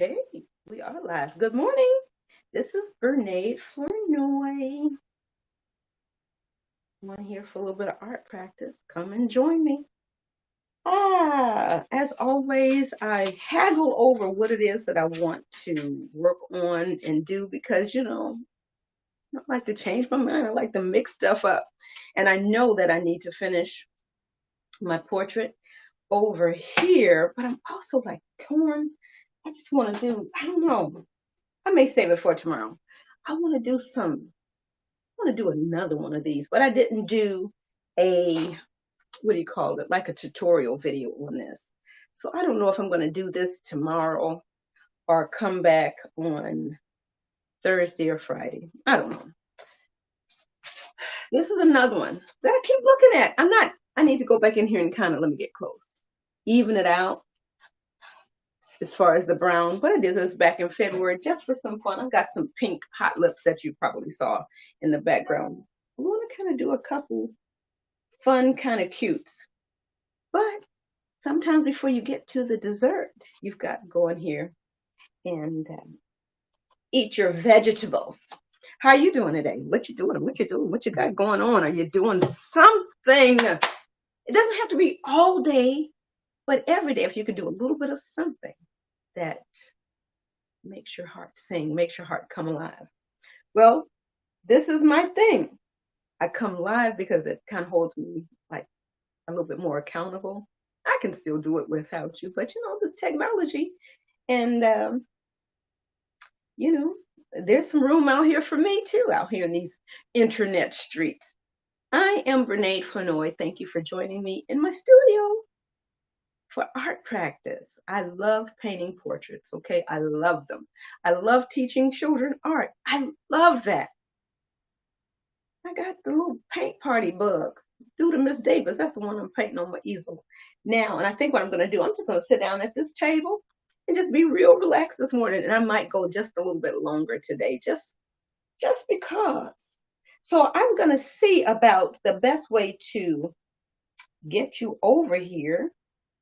Okay, we are live. Good morning. This is Bernade Flournoy. I'm here for a little bit of art practice. Come and join me. As always, I haggle over what it is that I want to work on and do because, I don't like to change my mind. I like to mix stuff up. And I know that I need to finish my portrait over here, but I'm also like torn. I just want to do, I don't know. I may save it for tomorrow. I want to do I want to do another one of these, but I didn't do a, what do you call it, like a tutorial video on this. So I don't know if I'm going to do this tomorrow or come back on Thursday or Friday. I don't know. This is another one that I keep looking at. I need to go back in here and kind of let me get close. Even it out as far as the brown, but I did this back in February just for some fun. I've got some pink hot lips that you probably saw in the background. I want to kind of do a couple fun kind of cutes, but sometimes before you get to the dessert, you've got to go in here and eat your vegetables. How are you doing today? What you doing? What you doing? What you got going on? Are you doing something? It doesn't have to be all day, but every day if you could do a little bit of something that makes your heart sing, makes your heart come alive. Well, this is my thing. I come live because it kind of holds me like a little bit more accountable. I can still do it without you, but this technology and you know, there's some room out here for me too, out here in these internet streets. I am Bernade Flournoy. Thank you for joining me in my studio for art practice. I love painting portraits, okay? I love them. I love teaching children art. I love that. I got the little paint party bug. Due to Miss Davis, that's the one I'm painting on my easel now. And I think what I'm going to do, I'm just going to sit down at this table and just be real relaxed this morning. And I might go just a little bit longer today, just because. So I'm going to see about the best way to get you over here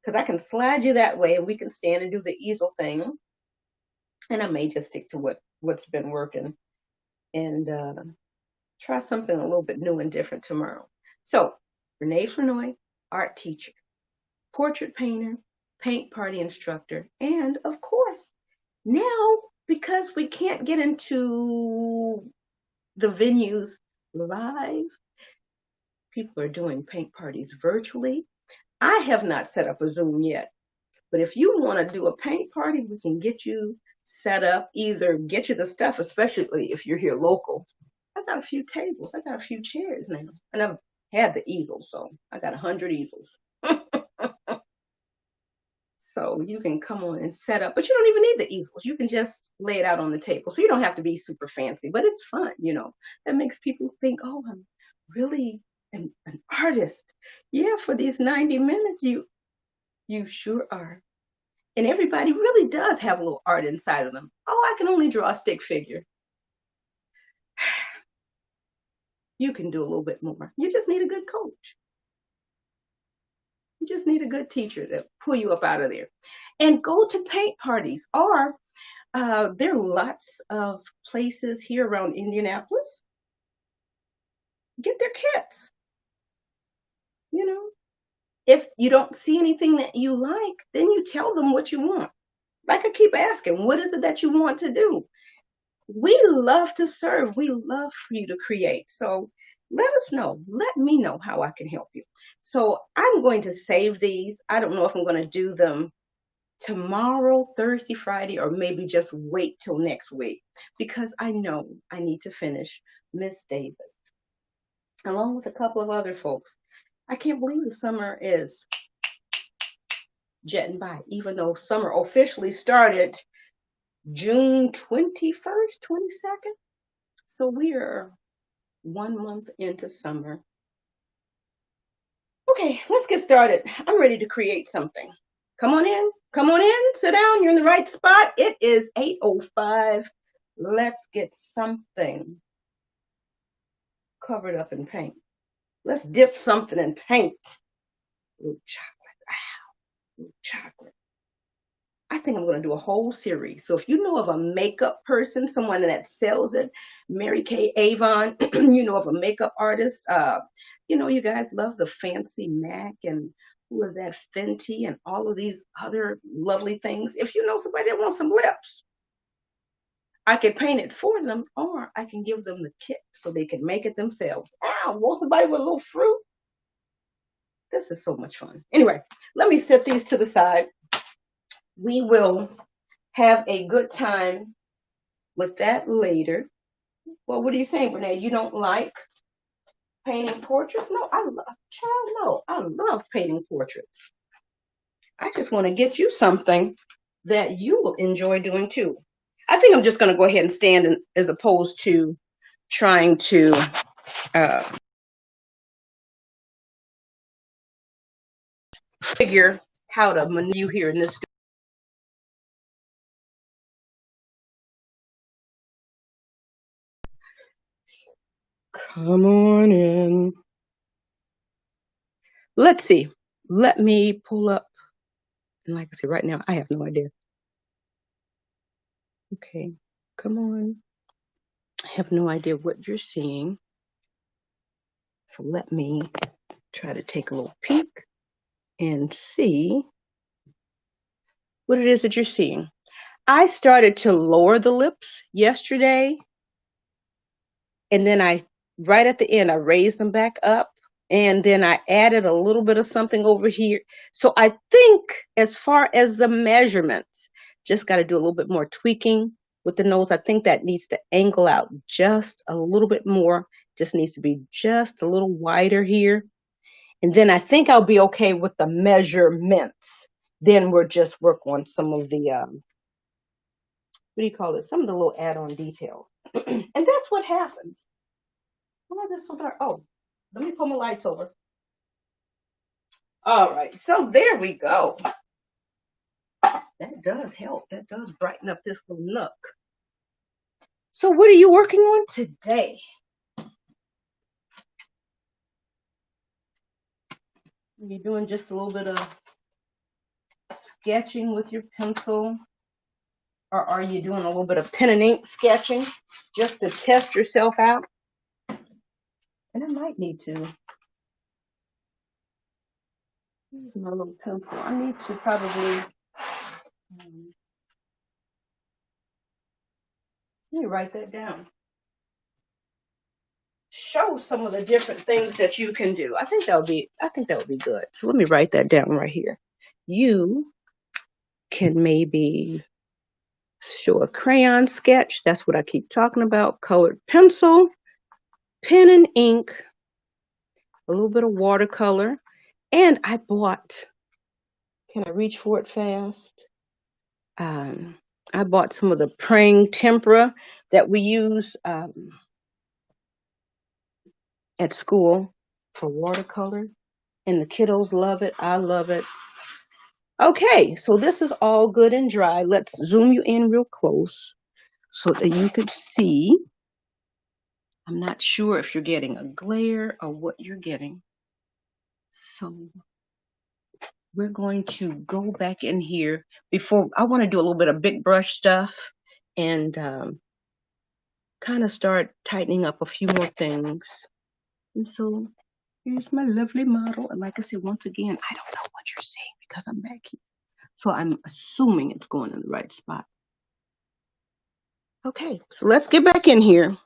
because I can slide you that way and we can stand and do the easel thing. And I may just stick to what's been working and try something a little bit new and different tomorrow. So, Bernade Flournoy, art teacher, portrait painter, paint party instructor, and of course, now because we can't get into the venues live, people are doing paint parties virtually. I have not set up a Zoom yet, but if you want to do a paint party, we can get you set up, either get you the stuff, especially if you're here local. I got a few tables, I got a few chairs now, and I've had the easels, so I got 100 easels. So you can come on and set up, but you don't even need the easels. You can just lay it out on the table. So you don't have to be super fancy, but it's fun, That makes people think, oh, I'm really an artist. Yeah, for these 90 minutes, you sure are. And everybody really does have a little art inside of them. Oh, I can only draw a stick figure. You can do a little bit more. You just need a good coach. You just need a good teacher to pull you up out of there. And go to paint parties. Or there are lots of places here around Indianapolis. Get their kits. If you don't see anything that you like, then you tell them what you want. Like I keep asking, what is it that you want to do? We love to serve. We love for you to create. So let us know. Let me know how I can help you. So I'm going to save these. I don't know if I'm going to do them tomorrow, Thursday, Friday, or maybe just wait till next week because I know I need to finish Miss Davis along with a couple of other folks. I can't believe the summer is jetting by, even though summer officially started June 21st, 22nd. So we are 1 month into summer. Okay, let's get started. I'm ready to create something. Come on in. Come on in. Sit down. You're in the right spot. It is 8:05. Let's get something covered up in paint. Let's dip something in paint. Ooh, chocolate. Ooh, chocolate. I think I'm going to do a whole series. So if you know of a makeup person, someone that sells it, Mary Kay Avon, you know of a makeup artist, you guys love the fancy MAC and who is that Fenty and all of these other lovely things. If you know somebody that wants some lips, I can paint it for them, or I can give them the kit so they can make it themselves. Ow, want somebody with a little fruit? This is so much fun. Anyway, let me set these to the side. We will have a good time with that later. Well, what are you saying, Bernade? You don't like painting portraits? No, I love painting portraits. I just want to get you something that you will enjoy doing too. I think I'm just going to go ahead and stand as opposed to trying to figure how to maneuver you here in this. Come on in. Let's see. Let me pull up. And like I said, right now, I have no idea. Okay, come on. I have no idea what you're seeing. So let me try to take a little peek and see what it is that you're seeing. I started to lower the lips yesterday, and then right at the end, I raised them back up, and then I added a little bit of something over here. So I think as far as the measurements, just got to do a little bit more tweaking with the nose. I think that needs to angle out just a little bit more, just needs to be just a little wider here. And then I think I'll be okay with the measurements. Then we'll just work on some of the, what do you call it? Some of the little add-on details. And that's what happens. Why is this so dark? Oh, let me pull my lights over. All right, so there we go. That does help. That does brighten up this little nook. So what are you working on today? Are you doing just a little bit of sketching with your pencil? Or are you doing a little bit of pen and ink sketching just to test yourself out? And I might need to use my little pencil. I need to probably, let me write that down. Show some of the different things that you can do. I think that would be good. So let me write that down right here. You can maybe show a crayon sketch. That's what I keep talking about. Colored pencil, pen and ink, a little bit of watercolor. And I bought, can I reach for it fast? I bought some of the praying tempera that we use at school for watercolor. And the kiddos love it. I love it. Okay, so this is all good and dry. Let's zoom you in real close so that you can see. I'm not sure if you're getting a glare or what you're getting. So we're going to go back in here before I want to do a little bit of big brush stuff and kind of start tightening up a few more things. And so here's my lovely model. And like I said, once again, I don't know what you're seeing because I'm back here. So I'm assuming it's going in the right spot. Okay, so let's get back in here.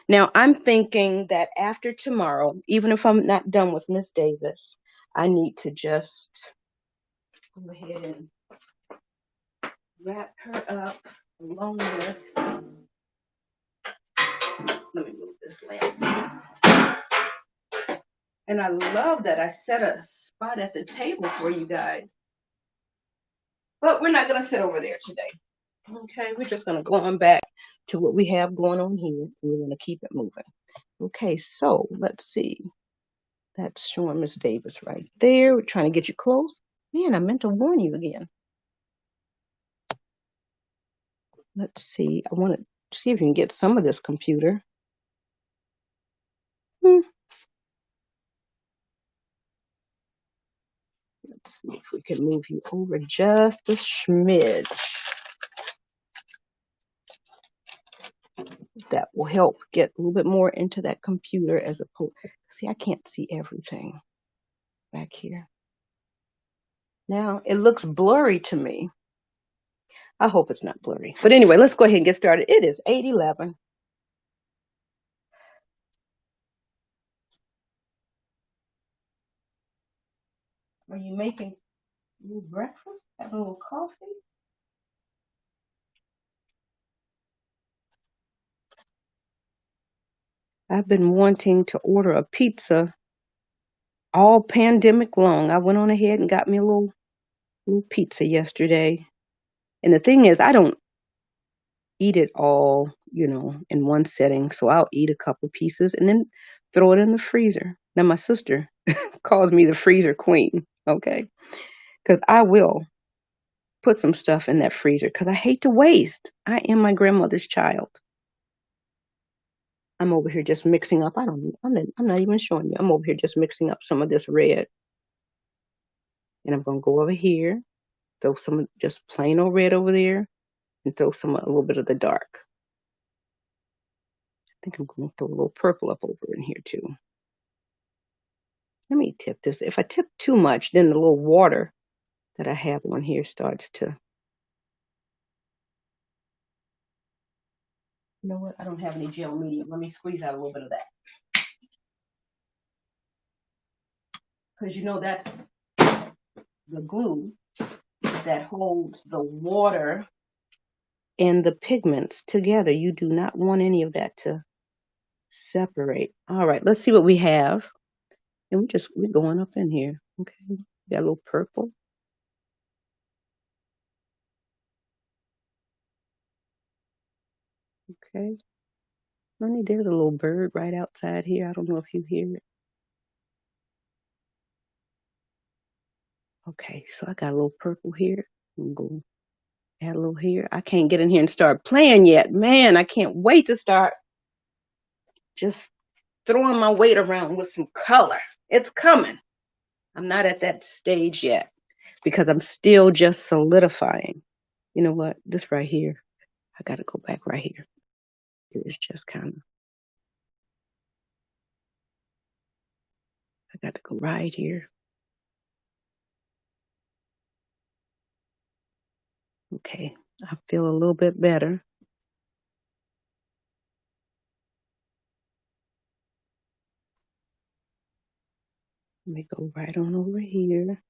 Now, I'm thinking that after tomorrow, even if I'm not done with Miss Davis, I need to just go ahead and wrap her up along with, let me move this lamp. And I love that I set a spot at the table for you guys. But we're not going to sit over there today. Okay, we're just going to go on back to what we have going on here. And we're going to keep it moving. Okay, so let's see. That's showing Miss Davis right there. We're trying to get you close. Man, I meant to warn you again. Let's see. I want to see if you can get some of this computer. Let's see if we can move you over just a smidge. That will help get a little bit more into that computer as opposed. See, I can't see everything back here. Now it looks blurry to me. I hope it's not blurry. But anyway, let's go ahead and get started. It is 8:11. Are you making a little breakfast? Having a little coffee? I've been wanting to order a pizza all pandemic long. I went on ahead and got me a little pizza yesterday. And the thing is, I don't eat it all, in one setting. So I'll eat a couple pieces and then throw it in the freezer. Now my sister calls me the freezer queen, okay? Because I will put some stuff in that freezer because I hate to waste. I am my grandmother's child. I'm over here just mixing up. I'm not even showing you. I'm over here just mixing up some of this red. And I'm going to go over here, throw some just plain old red over there, and throw a little bit of the dark. I think I'm going to throw a little purple up over in here too. Let me tip this. If I tip too much, then the little water that I have on here starts to. You know what? I don't have any gel medium. Let me squeeze out a little bit of that. Because that's the glue that holds the water and the pigments together. You do not want any of that to separate. All right, let's see what we have. And we're going up in here. Okay, got a little purple. Okay. Honey, there's a little bird right outside here. I don't know if you hear it. Okay, so I got a little purple here. I'm going to add a little here. I can't get in here and start playing yet. Man, I can't wait to start just throwing my weight around with some color. It's coming. I'm not at that stage yet because I'm still just solidifying. You know what? This right here, I got to go back right here. It is just kind of, I got to go right here. Okay, I feel a little bit better. Let me go right on over here.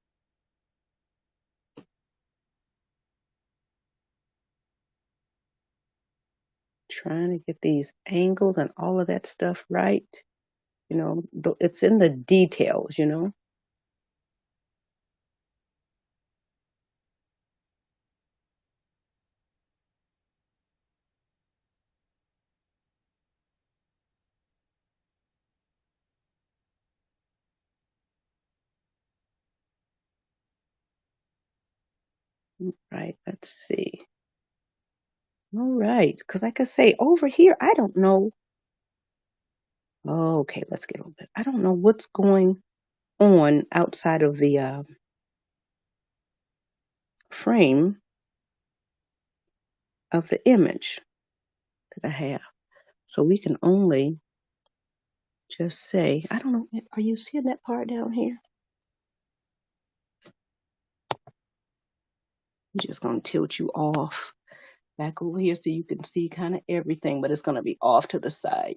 Trying to get these angles and all of that stuff right. It's in the details, Right, let's see. All right, because like I say, over here, I don't know. Okay, let's get a little bit. I don't know what's going on outside of the frame of the image that I have. So we can only just say, I don't know, are you seeing that part down here? I'm just going to tilt you off back over here so you can see kind of everything, but it's going to be off to the side.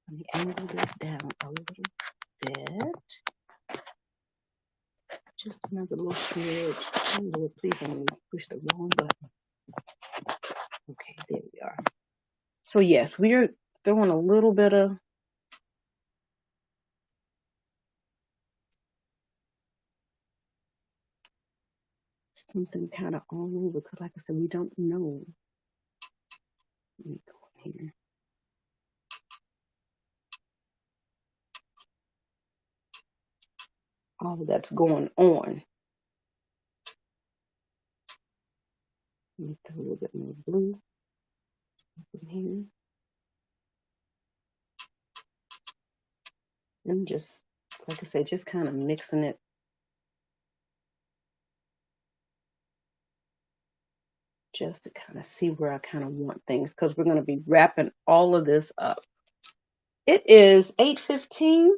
Let me angle this down a little bit. Just another little smidge. Oh Lord, please don't let me push the wrong button. Okay, there we are. So yes, we are throwing a little bit of something kind of all over because like I said, we don't know. Let me go in here. All that's going on. Let me throw a little bit more blue in here. And just, like I said, just kind of mixing it just to kind of see where I kind of want things, because we're going to be wrapping all of this up. It is 8:15.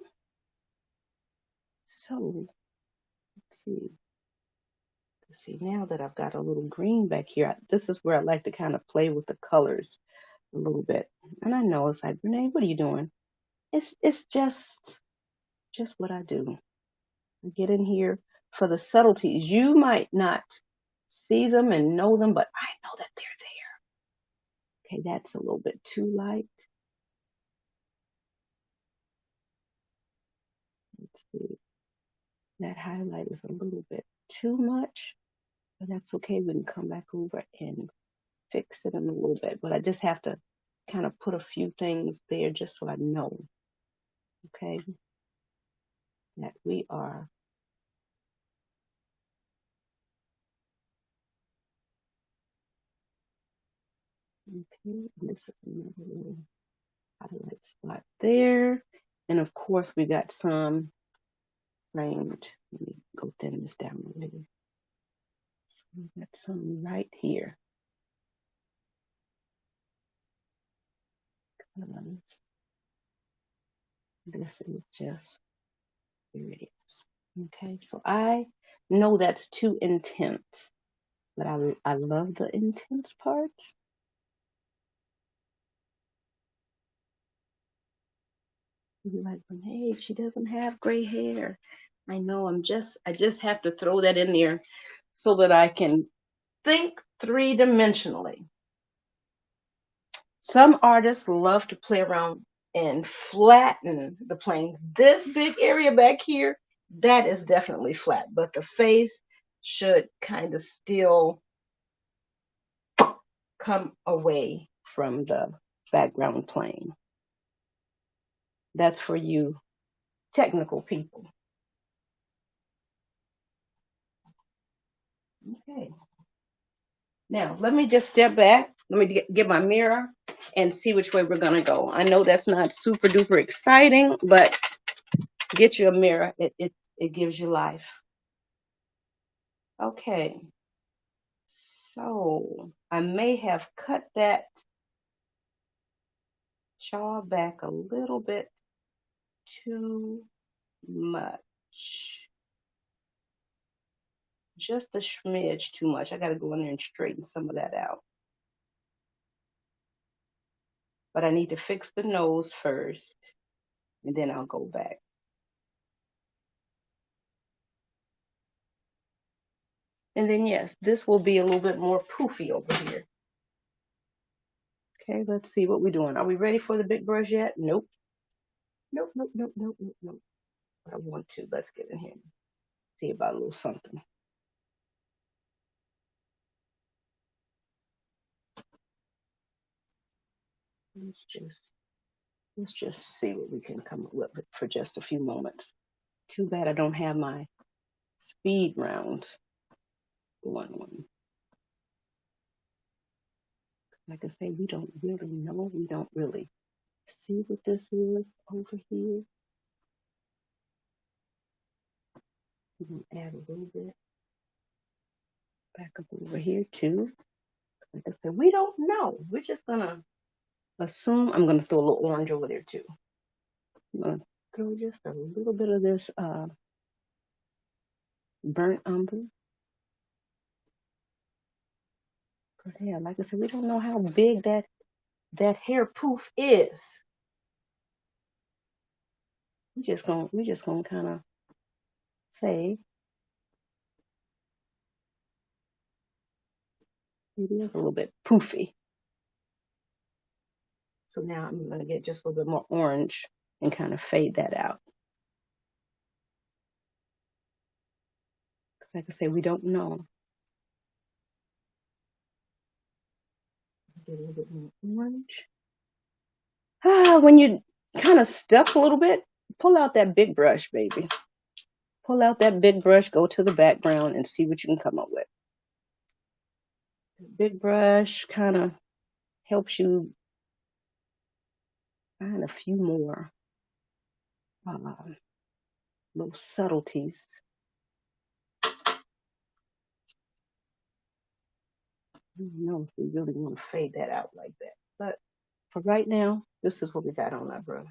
So let's see. See, now that I've got a little green back here, this is where I like to kind of play with the colors a little bit. And I know it's like, Bernade, what are you doing? It's just what I do. I get in here for the subtleties. You might not see them and know them, but I know that they're there. Okay, that's a little bit too light. Let's see. That highlight is a little bit too much, but that's okay. We can come back over and fix it in a little bit. But I just have to kind of put a few things there just so I know, okay, that we are okay. This is another little highlight spot there. And of course, we got some framed. Let me go thin this down a little. So we got some right here. This is just, here it is. Okay, so I know that's too intense, but I love the intense parts. You're like, Bernade, she doesn't have gray hair. I know, I just have to throw that in there so that I can think three-dimensionally. Some artists love to play around and flatten the planes. This big area back here, that is definitely flat, but the face should kind of still come away from the background plane. That's for you technical people. Okay. Now, let me just step back. Let me get my mirror and see which way we're going to go. I know that's not super duper exciting, but get you a mirror. It gives you life. Okay. So I may have cut that jaw back a little bit too much. Just a smidge too much. I got to go in there and straighten some of that out. But I need to fix the nose first, and then I'll go back. And then, yes, this will be a little bit more poofy over here. Okay, let's see what we're doing. Are we ready for the big brush yet? Nope. Nope, nope, nope, nope, nope, nope. I want to. Let's get in here and see about a little something. Let's just see what we can come up with for just a few moments. Too bad I don't have my speed round going on. Like I say, we don't really know. We don't really see what this is over here. We're going to add a little bit back up over here too. Like I said, we don't know. We're just going to assume. I'm going to throw a little orange over there too. I'm going to throw just a little bit of this burnt umber. Because yeah, like I said, we don't know how big that hair poof is. We just gonna kind of say it is a little bit poofy. So now I'm gonna get just a little bit more orange and kind of fade that out. Because like I say, we don't know. Get a little bit more orange. When you kind of stuck a little bit, pull out that big brush, baby. Pull out that big brush, go to the background and see what you can come up with. The big brush kind of helps you find a few more little subtleties. I don't know if we really want to fade that out like that. But for right now, this is what we got on our brush.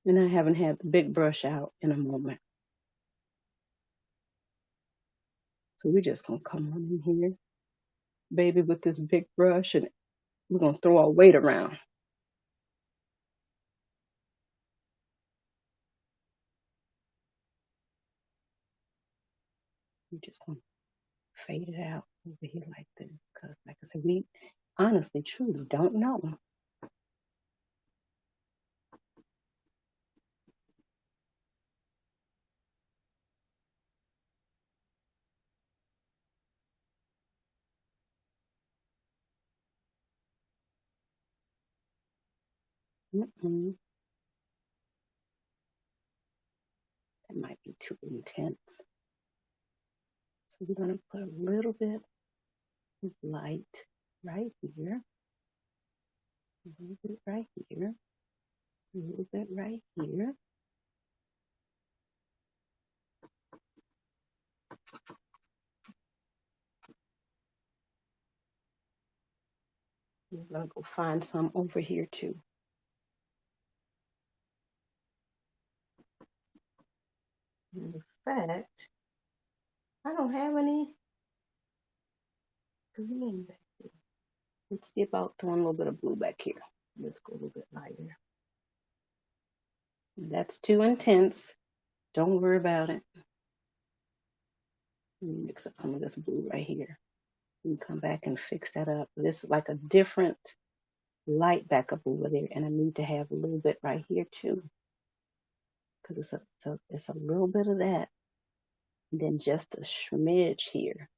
And I haven't had the big brush out in a moment. So we're just going to come on in here, baby, with this big brush, and we're going to throw our weight around. We're just going to fade it out over here like this. Because, like I said, we honestly, truly don't know. Mm-mm. That might be too intense. So we're going to put a little bit of light right here, a little bit right here, a little bit right here. We're going to go find some over here too. In fact, I don't have any green back here. Let's see about throwing a little bit of blue back here. Let's go a little bit lighter. That's too intense. Don't worry about it. Let me mix up some of this blue right here. We can come back and fix that up. This is like a different light back up over there, and I need to have a little bit right here too, because it's a little bit of that, and then just a smidge here.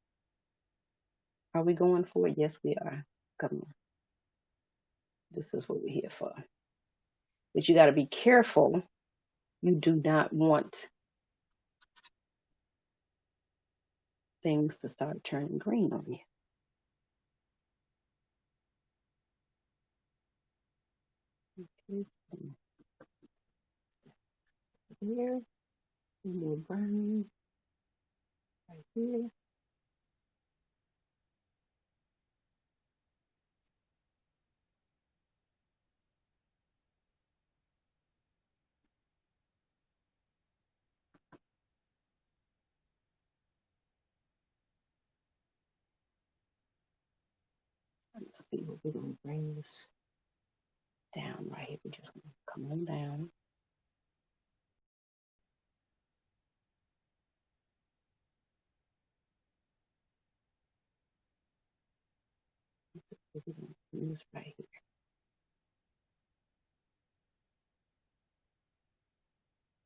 Are we going for it? Yes, we are. Come on. This is what we're here for. But you got to be careful. You do not want things to start turning green on you. Okay, here, more brown right here. Let's see what we're going to bring this down right here. We're just going to come on down. We're going to bring this right here.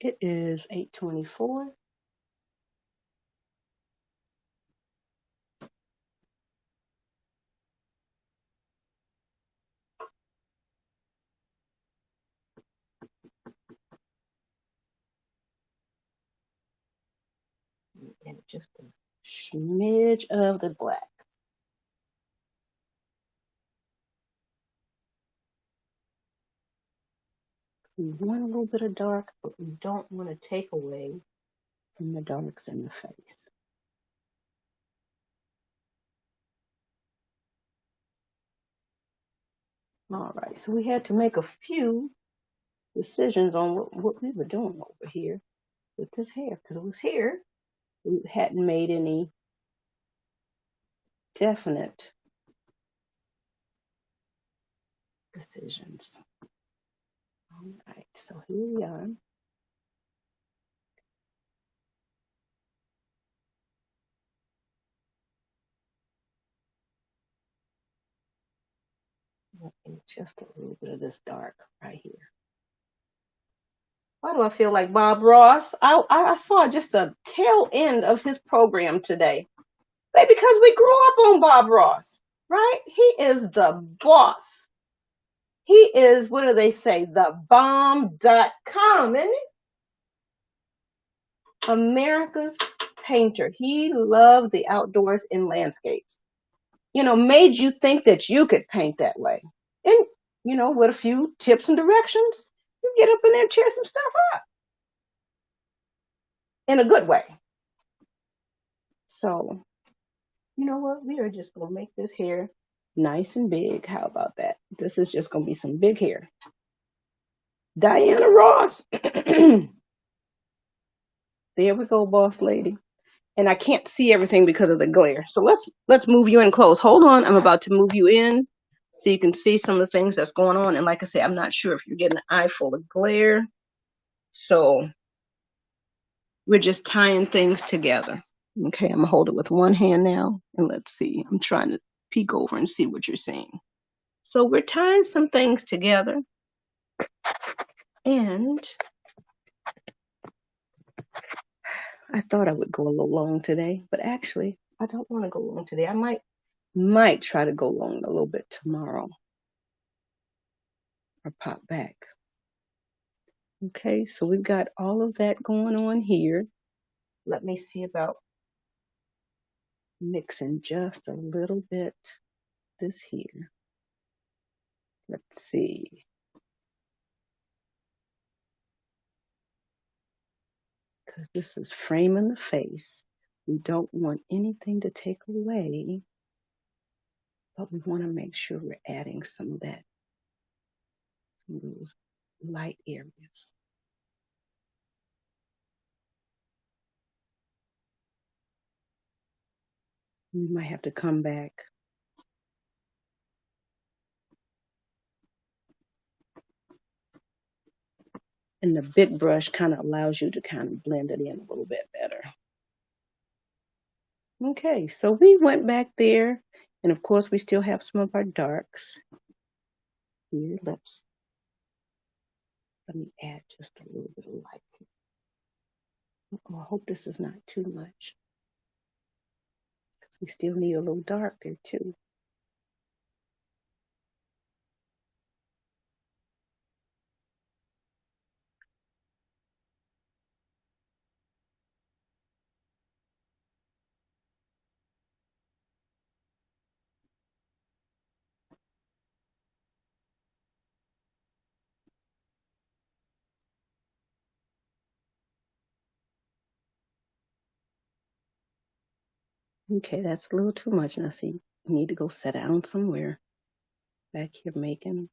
It is 8:24. And just a smidge of the black. We want a little bit of dark, but we don't want to take away from the darks in the face. All right, so we had to make a few decisions on what we were doing over here with this hair, because it was here. We hadn't made any definite decisions. All right, so here we are. And just a little bit of this dark right here. Why do I feel like Bob Ross? I saw just the tail end of his program today. Maybe because we grew up on Bob Ross, right? He is the boss. He is, what do they say, the bomb.com, isn't he? America's painter. He loved the outdoors and landscapes. made you think that you could paint that way. And, with a few tips and directions, you get up in there and tear some stuff up in a good way. So, you know what? We are just going to make this hair nice and big. How about that? This is just going to be some big hair. Diana Ross. There we go, boss lady. And I can't see everything because of the glare. So let's move you in close. Hold on. I'm about to move you in so you can see some of the things that's going on. And like I said, I'm not sure if you're getting an eye full of glare. So we're just tying things together. Okay, I'm gonna hold it with one hand now, and let's see. I'm trying to peek over and see what you're seeing. So we're tying some things together, and I thought I would go a little long today, but actually I don't want to go long today. I might try to go long a little bit tomorrow or pop back. Okay, so we've got all of that going on here. Let me see about mixing just a little bit this here. Let's see. Because this is framing the face. We don't want anything to take away, but we want to make sure we're adding some of those light areas. We might have to come back. And the big brush kind of allows you to kind of blend it in a little bit better. Okay, so we went back there, and of course we still have some of our darks. Here, let me add just a little bit of light. Oh, I hope this is not too much. We still need a little dark there too. Okay, that's a little too much. Now see, you need to go sit down somewhere. Back here making.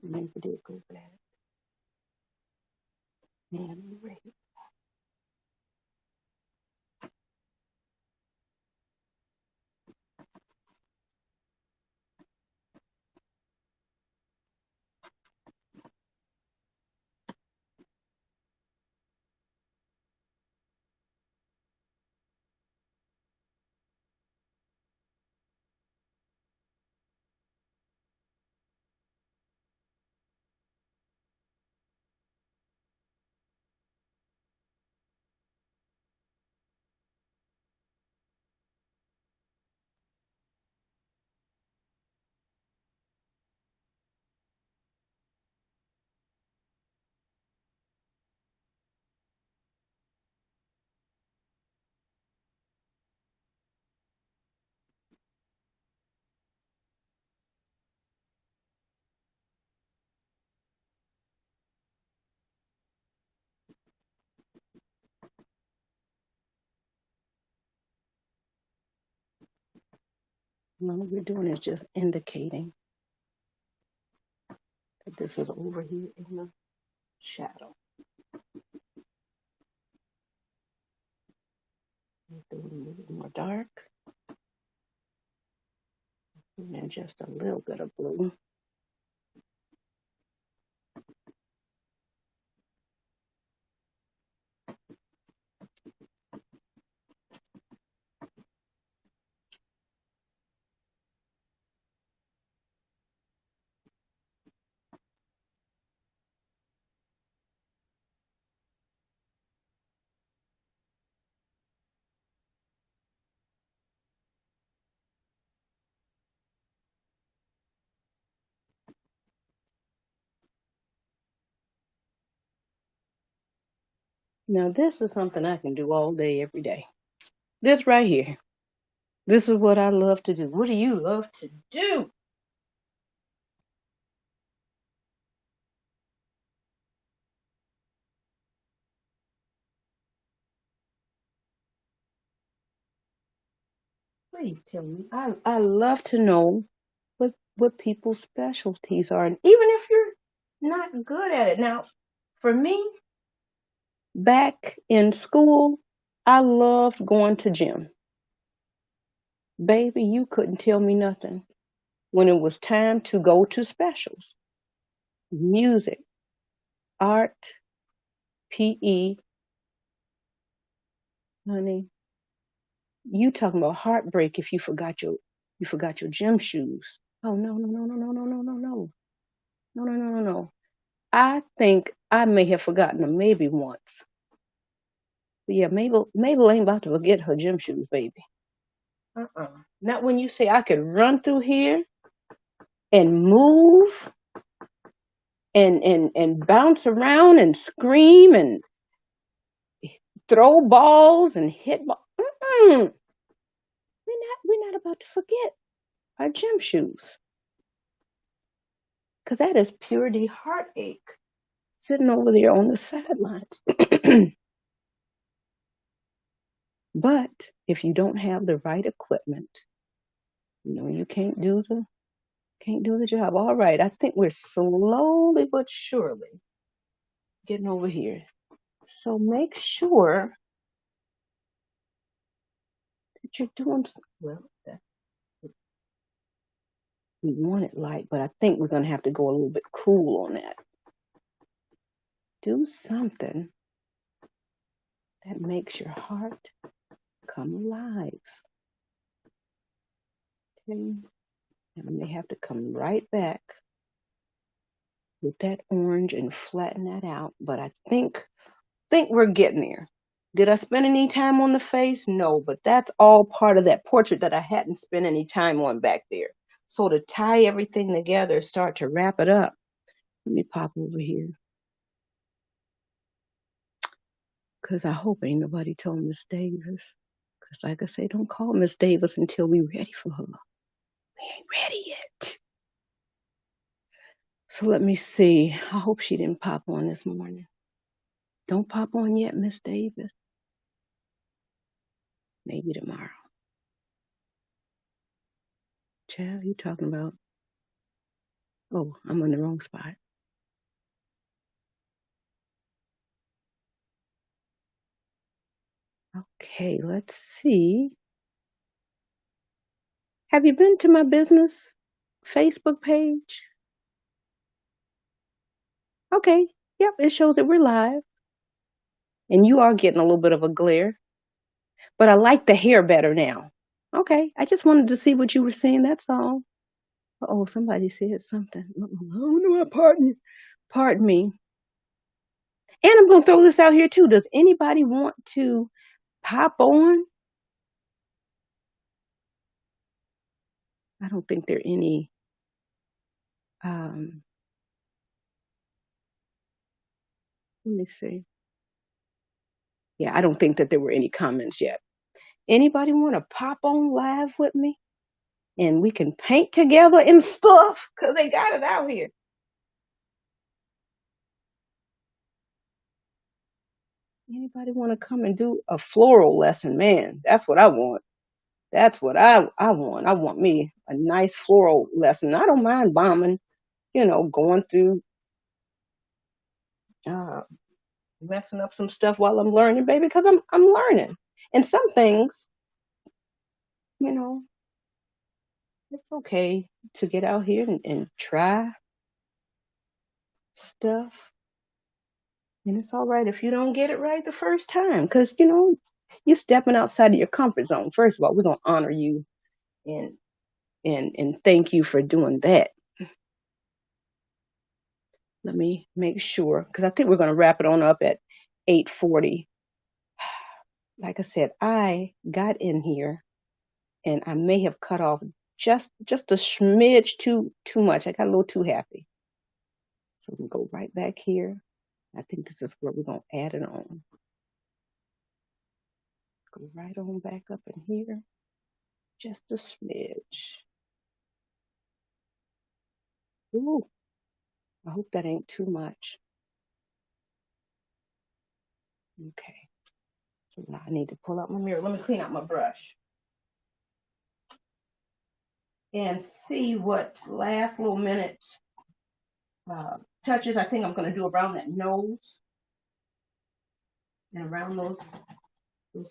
Never did go back. And right. And all we're doing is just indicating that this is over here in the shadow. Do a little bit more dark. And then just a little bit of blue. Now, this is something I can do all day, every day. This right here. This is what I love to do. What do you love to do? Please tell me. I love to know what people's specialties are. And even if you're not good at it. Now, for me, back in school, I loved going to gym. Baby, you couldn't tell me nothing. When it was time to go to specials, music, art, PE, honey, you talking about heartbreak if you forgot your gym shoes. Oh no, no, no, no, no, no, no, no, no. No, no, no, no, no. I think I may have forgotten them maybe once. But yeah, Mabel ain't about to forget her gym shoes, baby. Not when you say I could run through here and move and bounce around and scream and throw balls and hit balls. We're not about to forget our gym shoes. Because that is purity heartache sitting over there on the sidelines. But if you don't have the right equipment, you can't do the job. All right, I think we're slowly but surely getting over here. So make sure that you're doing well. We want it light, but I think we're going to have to go a little bit cool on that. Do something that makes your heart come alive. Okay? And we may have to come right back with that orange and flatten that out, but I think we're getting there. Did I spend any time on the face? No, but that's all part of that portrait that I hadn't spent any time on back there. So to tie everything together, start to wrap it up. Let me pop over here. Because I hope ain't nobody told Miss Davis. Because like I say, don't call Miss Davis until we ready for her. We ain't ready yet. So let me see. I hope she didn't pop on this morning. Don't pop on yet, Miss Davis. Maybe tomorrow. Child, you talking about? Oh, I'm on the wrong spot. Okay, let's see. Have you been to my business Facebook page? Okay, yep, it shows that we're live. And you are getting a little bit of a glare, but I like the hair better now. Okay, I just wanted to see what you were saying, that's all. Oh, somebody said something. Oh, no, pardon me. And I'm going to throw this out here too. Does anybody want to pop on? I don't think there are any. Let me see. Yeah, I don't think that there were any comments yet. Anybody want to pop on live with me? And we can paint together and stuff because they got it out here. Anybody want to come and do a floral lesson? Man, that's what I want. That's what I want. I want me a nice floral lesson. I don't mind bombing, going through, uh, messing up some stuff while I'm learning, baby, because I'm learning. And some things, you know, it's okay to get out here and try stuff. And it's all right if you don't get it right the first time, because you're stepping outside of your comfort zone. First of all, we're gonna honor you and and thank you for doing that. Let me make sure, because I think we're gonna wrap it on up at 8:40. Like I said, I got in here and I may have cut off just a smidge too much. I got a little too happy. So we go right back here. I think this is where we're gonna add it on. Go right on back up in here. Just a smidge. Ooh, I hope that ain't too much. Okay. So now I need to pull out my mirror. Let me clean out my brush. And see what last little minute touches I think I'm going to do around that nose and around those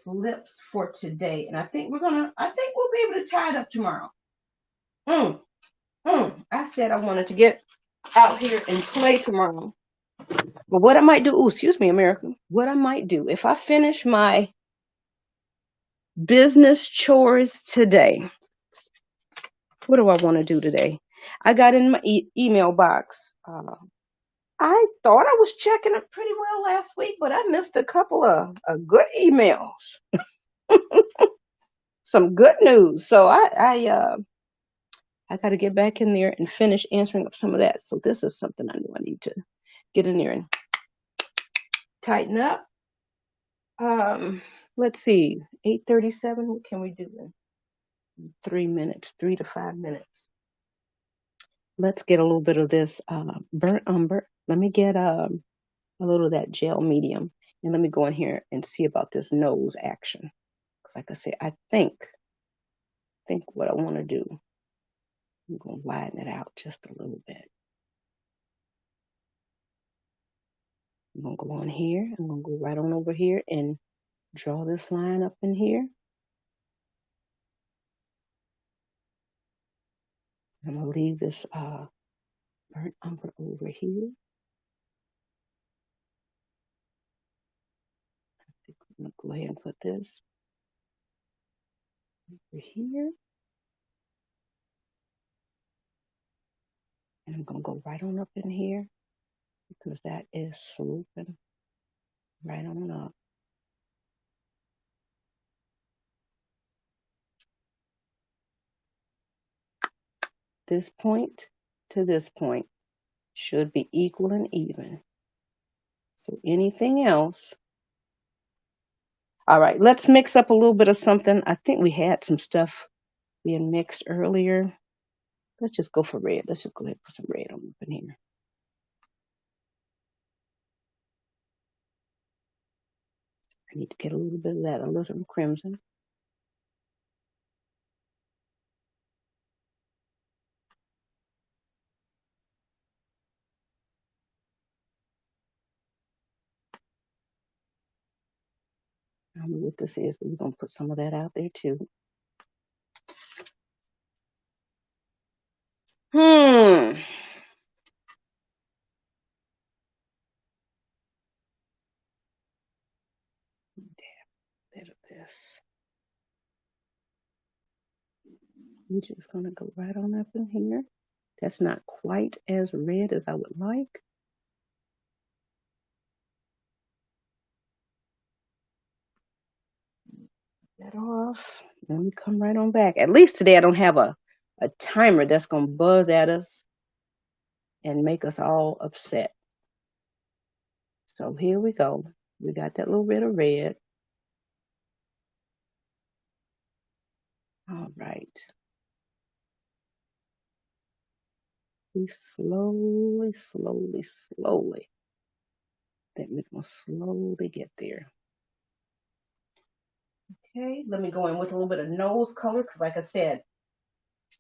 lips for today. And I think we'll be able to tie it up tomorrow. I said I wanted to get out here and play tomorrow. But what I might do, ooh, excuse me, America, what I might do, if I finish my business chores today, what do I want to do today? I got in my email box. I thought I was checking it pretty well last week, but I missed a couple of good emails. Some good news. So I got to get back in there and finish answering up some of that. So this is something I know I need to get in there and tighten up. Let's see, 8:37. What can we do in 3 minutes, 3 to 5 minutes? Let's get a little bit of this burnt umber. Let me get a little of that gel medium, and let me go in here and see about this nose action. Because like I said, I think what I want to do, I'm going to widen it out just a little bit. I'm going to go on here. I'm going to go right on over here and draw this line up in here. I'm going to leave this burnt umber over here. I'm going to go ahead and put this over here. And I'm going to go right on up in here because that is swooping right on up. This point to this point should be equal and even. So anything else. All right, let's mix up a little bit of something. I think we had some stuff being mixed earlier. Let's just go for red. Let's just go ahead and put some red on up in here. I need to get a little bit of that alizarin crimson. I don't know what this is, but we're going to put some of that out there too. Bit of this. I'm just going to go right on up in here. That's not quite as red as I would like. That off. Let me come right on back. At least today I don't have a timer that's going to buzz at us and make us all upset. So here we go. We got that little bit of red. All right. We slowly. Then we're going to slowly get there. Okay, let me go in with a little bit of nose color because like I said,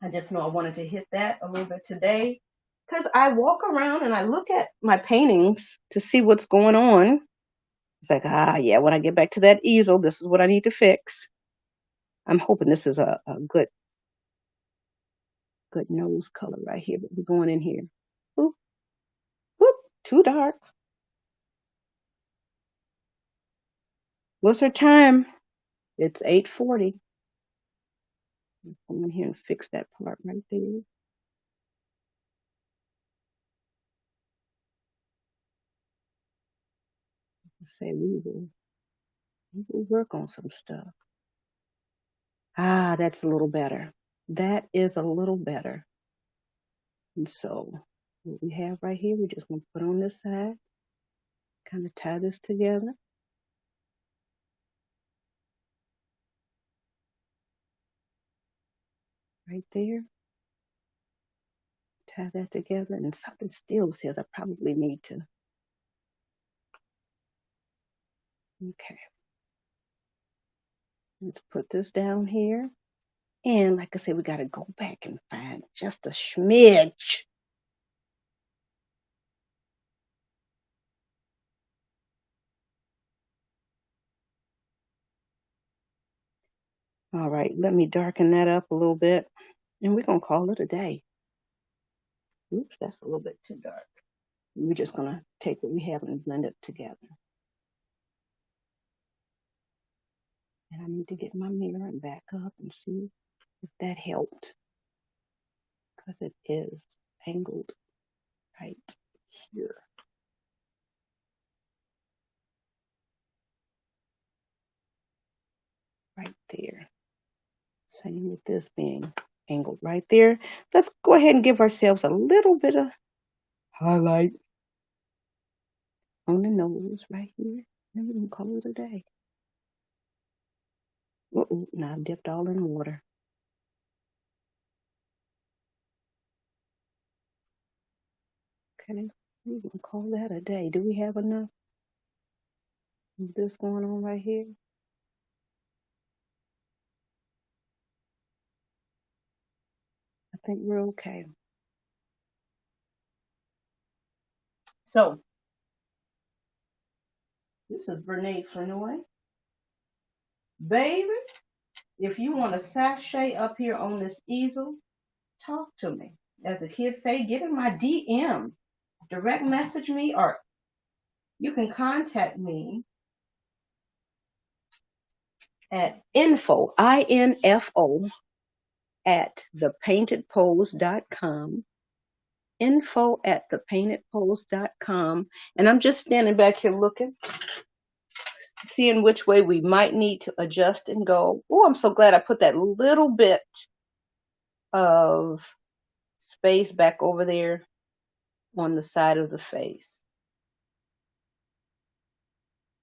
I just know I wanted to hit that a little bit today because I walk around and I look at my paintings to see what's going on. It's like, yeah, when I get back to that easel, this is what I need to fix. I'm hoping this is a good nose color right here, but we're going in here. Whoop, whoop, too dark. What's our time? It's 8:40. Come in here and fix that part right there. Say we will work on some stuff. That's a little better. That is a little better. And so what we have right here, we're just going to put on this side, kind of tie this together. right there. Tie that together, and something still says I probably need to. Okay, let's put this down here. And like I said, we got to go back and find just a smidge. All right, let me darken that up a little bit, and we're going to call it a day. Oops, that's a little bit too dark. We're just going to take what we have and blend it together. And I need to get my mirror and back up and see if that helped, because it is angled right here. Right there. Same with this being angled right there. Let's go ahead and give ourselves a little bit of highlight on the nose right here. And we're going to call it a day. Uh-oh, now I dipped all in water. Okay, we're going to call that a day. Do we have enough of this going on right here? I think we're okay. So, this is Bernade Flournoy. Baby, if you want a sachet up here on this easel, talk to me. As the kids say, get in my DMs. Direct message me, or you can contact me at info, I-N-F-O, at thepaintedpose.com. Info at thepaintedpose.com. And I'm just standing back here looking, seeing which way we might need to adjust and go. Oh, I'm so glad I put that little bit of space back over there on the side of the face.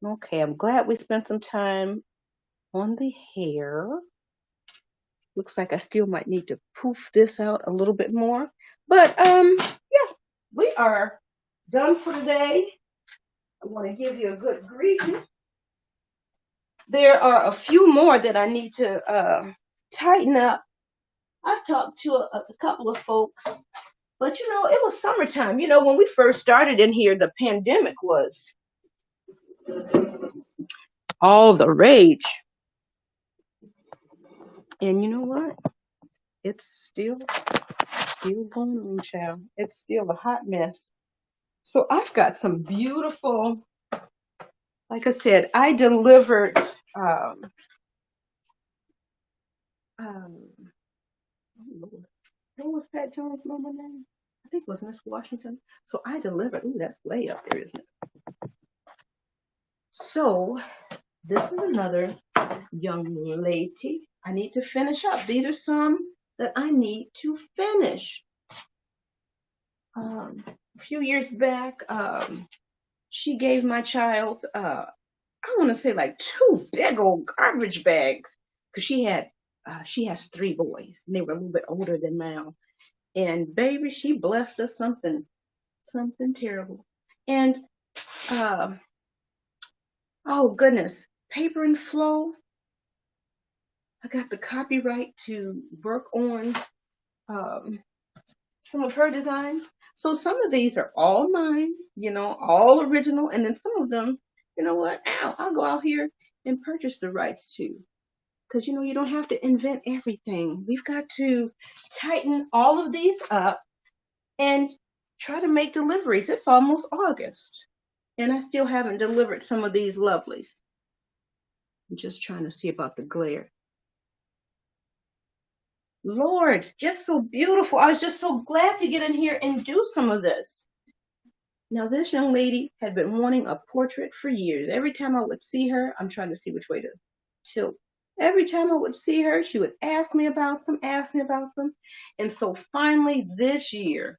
Okay, I'm glad we spent some time on the hair. Looks like I still might need to poof this out a little bit more. But yeah, we are done for today. I want to give you a good greeting. There are a few more that I need to tighten up. I've talked to a couple of folks, but you know, it was summertime. You know, when we first started in here, the pandemic was all the rage. And you know what? It's still going on, child. It's still a hot mess. So I've got some beautiful, like I said, I delivered um what was Pat Jones' mama name? I think it was Miss Washington. So I delivered. Ooh, that's way up there, isn't it? So this is another young lady. I need to finish up. These are some that I need to finish. A few years back, she gave my child, I want to say like two big old garbage bags, because she has three boys, and they were a little bit older than mine. And baby, she blessed us something terrible. And uh, oh goodness, Paper and Flow. I got the copyright to work on um, some of her designs. So some of these are all mine, you know, all original, and then some of them, you know what? I'll go out here and purchase the rights to. Because you know, you don't have to invent everything. We've got to tighten all of these up and try to make deliveries. It's almost August, and I still haven't delivered some of these lovelies. I'm just trying to see about the glare. Lord, just so beautiful. I was just so glad to get in here and do some of this. Now, this young lady had been wanting a portrait for years. Every time I would see her, I'm trying to see which way to tilt. Every time I would see her, she would ask me about them, ask me about them. And so finally this year,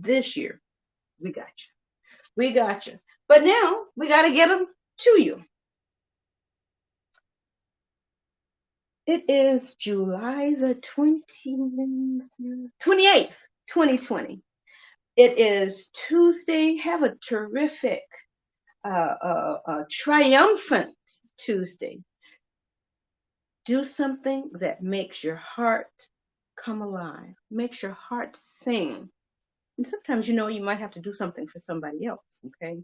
we got you. We got you. But now we got to get them to you. It is July the 28th, 2020. It is Tuesday. Have a terrific, triumphant Tuesday. Do something that makes your heart come alive, makes your heart sing. And sometimes, you might have to do something for somebody else, okay?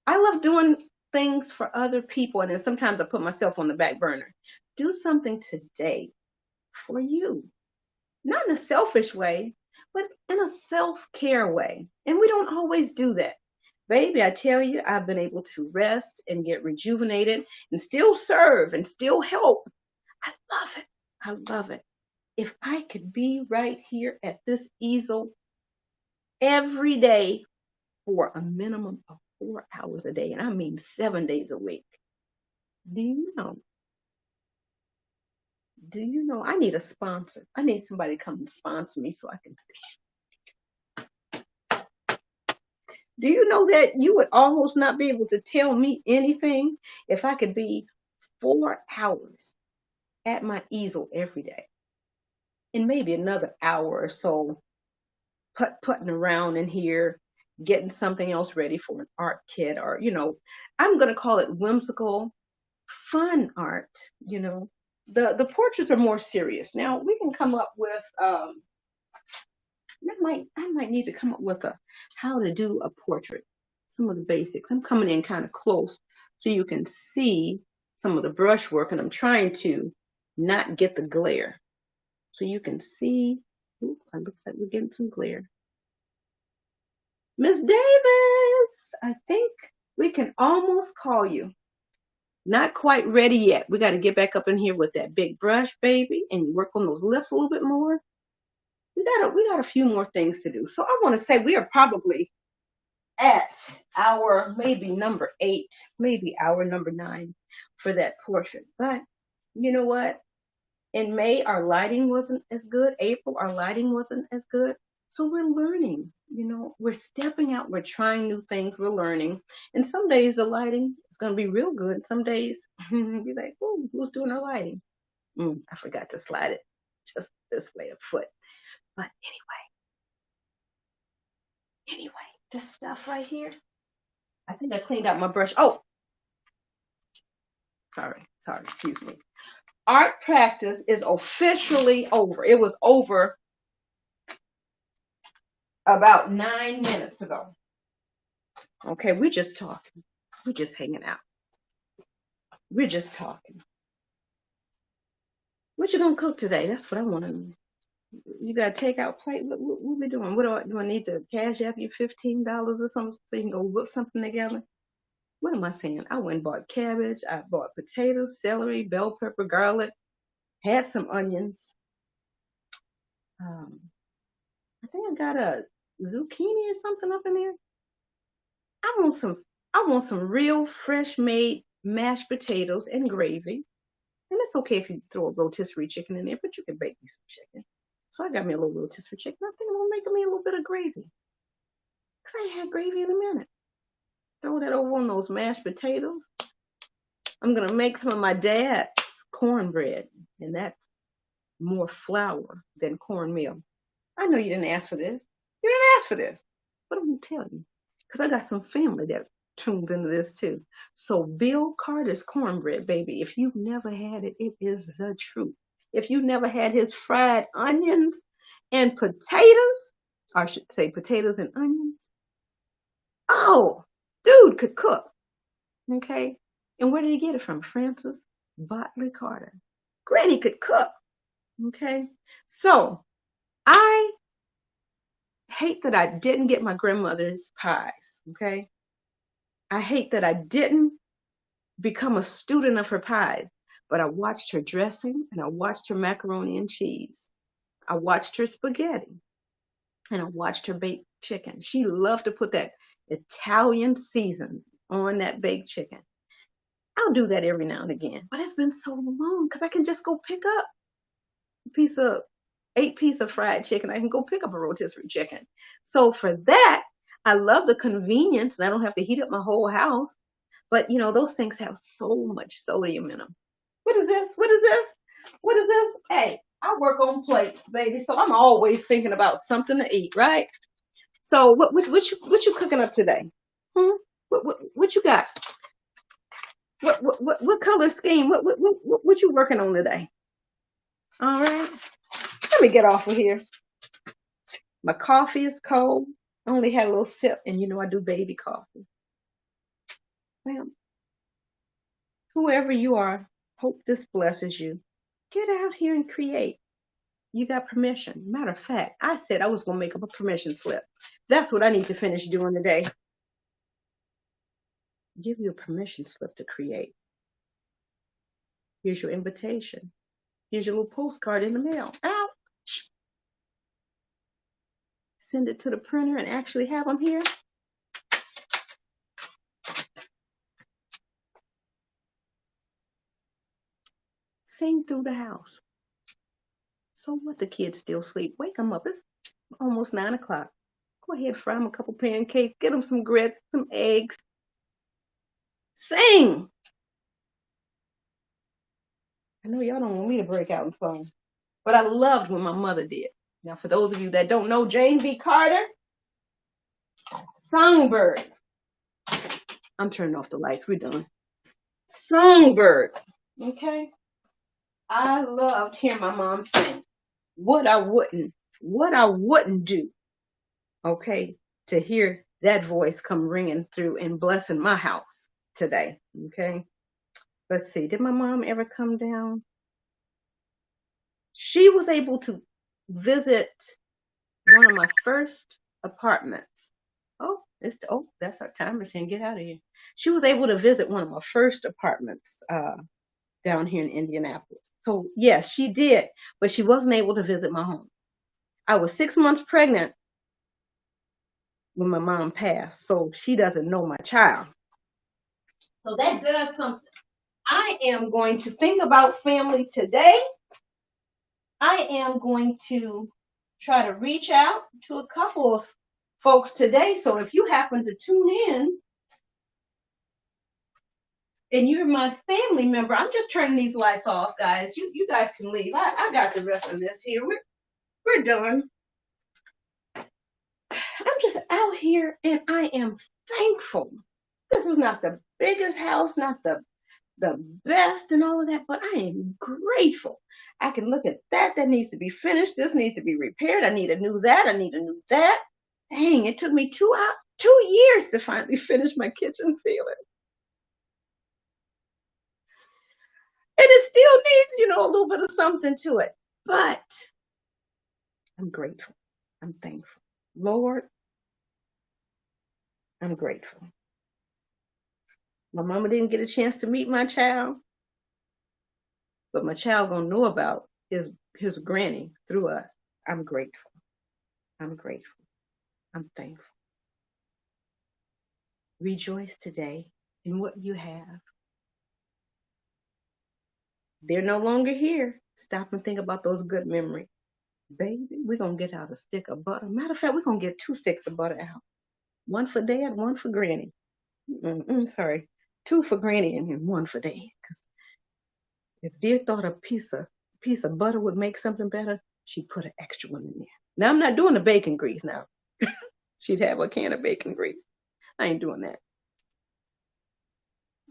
I love doing things for other people, and then sometimes I put myself on the back burner. Do something today for you, not in a selfish way, but in a self-care way. And we don't always do that. Baby, I tell you, I've been able to rest and get rejuvenated and still serve and still help. I love it. I love it. If I could be right here at this easel every day for a minimum of 4 hours a day, and I mean 7 days a week, do you know? Do you know I need a sponsor? I need somebody to come and sponsor me so I can stay. Do you know that you would almost not be able to tell me anything if I could be 4 hours at my easel every day and maybe another hour or so putting around in here, getting something else ready for an art kit, or I'm going to call it whimsical, fun art. The portraits are more serious. Now we can come up with I might need to come up with how to do a portrait, some of the basics. I'm coming in kind of close so you can see some of the brushwork, and I'm trying to not get the glare so you can see. Ooh, it looks like we're getting some glare. Miss Davis, I think we can almost call you. Not quite ready yet. We got to get back up in here with that big brush, baby, and work on those lips a little bit more. We got a few more things to do. So I want to say we are probably at our maybe number 8, maybe our number 9 for that portrait. But you know what? In May, our lighting wasn't as good. April, our lighting wasn't as good. So we're learning, we're stepping out, we're trying new things, we're learning. And some days the lighting is going to be real good. Some days be like, oh, who's doing our lighting? I forgot to slide it just this way a foot. But anyway, this stuff right here, I think I cleaned out my brush. Oh, sorry, excuse me. Art practice is officially over. It was over about 9 minutes ago. Okay, we're just talking. We're just hanging out. We're just talking. What you gonna cook today? That's what I want to know. You got a takeout plate? What we doing? What do I need to cash up you $15 or something so you can go whip something together? What am I saying? I went and bought cabbage. I bought potatoes, celery, bell pepper, garlic. Had some onions. I think I got a zucchini or something up in there. I want some real fresh made mashed potatoes and gravy. And it's okay if you throw a rotisserie chicken in there, but you can bake me some chicken. So I got me a little rotisserie chicken. I think I'm gonna make me a little bit of gravy. Cause I ain't had gravy in a minute. Throw that over on those mashed potatoes. I'm gonna make some of my dad's cornbread, and that's more flour than cornmeal. I know you didn't ask for this. You didn't ask for this. But I'm gonna tell you. Because I got some family that tunes into this too. So Bill Carter's cornbread, baby, if you've never had it, it is the truth. If you never had his fried onions and potatoes, or I should say potatoes and onions, oh, dude could cook. Okay? And where did he get it from? Francis Botley Carter. Granny could cook. Okay? So I hate that I didn't get my grandmother's pies. Okay? I hate that I didn't become a student of her pies, but I watched her dressing and I watched her macaroni and cheese. I watched her spaghetti and I watched her baked chicken. She loved to put that Italian season on that baked chicken. I'll do that every now and again, but it's been so long because I can just go pick up a 8-piece of fried chicken. I can go pick up a rotisserie chicken. So for that, I love the convenience and I don't have to heat up my whole house. But those things have so much sodium in them. What is this? What is this? What is this? Hey, I work on plates, baby, so I'm always thinking about something to eat, right? So what you cooking up today? Hmm? What you got? What color scheme? What you working on today? All right. Let me get off of here. My coffee is cold. I only had a little sip, and you know I do baby coffee. Well, whoever you are, hope this blesses you. Get out here and create. You got permission. Matter of fact, I said I was going to make up a permission slip. That's what I need to finish doing today. Give you a permission slip to create. Here's your invitation. Here's your little postcard in the mail. Out. Send it to the printer and actually have them here. Sing through the house. So what? The kids still sleep. Wake them up. It's almost 9 o'clock. Go ahead, fry them a couple pancakes. Get them some grits, some eggs. Sing. I know y'all don't want me to break out in song, but I loved when my mother did. Now, for those of you that don't know Jane B. Carter, Songbird. I'm turning off the lights. We're done. Songbird. Okay? I loved hearing my mom sing. What I wouldn't do, okay, to hear that voice come ringing through and blessing my house today, okay? Let's see, did my mom ever come down? She was able to visit one of my first apartments. Oh, that's our time. It's saying get out of here. She was able to visit one of my first apartments down here in Indianapolis. So yes, she did, but she wasn't able to visit my home. I was 6 months pregnant when my mom passed, so she doesn't know my child. So that does something. I am going to think about family today. I am going to try to reach out to a couple of folks today. So if you happen to tune in and you're my family member, I'm just turning these lights off, guys. You guys can leave. I got the rest of this here. We're done. I'm just out here and I am thankful. This is not the biggest house, not the best and all of that, but I am grateful. I can look at that needs to be finished. This needs to be repaired. I need a new that. I need a new that. Dang, it took me 2 years to finally finish my kitchen ceiling. And it still needs, a little bit of something to it. But I'm grateful. I'm thankful. Lord, I'm grateful. My mama didn't get a chance to meet my child, but my child gonna know about his granny through us. I'm grateful. I'm grateful. I'm thankful. Rejoice today in what you have. They're no longer here. Stop and think about those good memories. Baby, we're going to get out a stick of butter. Matter of fact, we're going to get 2 sticks of butter out. One for Dad, one for Granny. Sorry. 2 for Granny and 1 for Dad. Because if Dear thought a piece of butter would make something better, she'd put an extra one in there. Now, I'm not doing the bacon grease now. She'd have a can of bacon grease. I ain't doing that.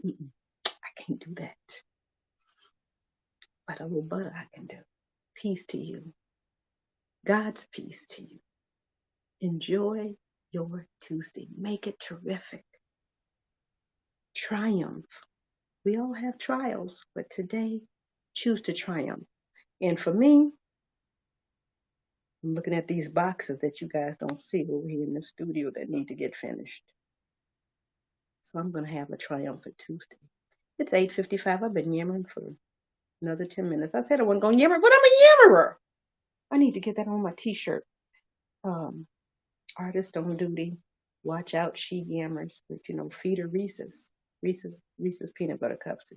I can't do that. But a little butter I can do. Peace to you. God's peace to you. Enjoy your Tuesday. Make it terrific. Triumph. We all have trials, but today, choose to triumph. And for me, I'm looking at these boxes that you guys don't see over here in the studio that need to get finished. So I'm going to have a triumphant Tuesday. It's 8:55. I've been yammering for another 10 minutes. I said I wasn't going to yammer, but I'm a yammerer. I need to get that on my t-shirt. Artist on duty. Watch out, she yammers. But feed her Reese's peanut butter cups.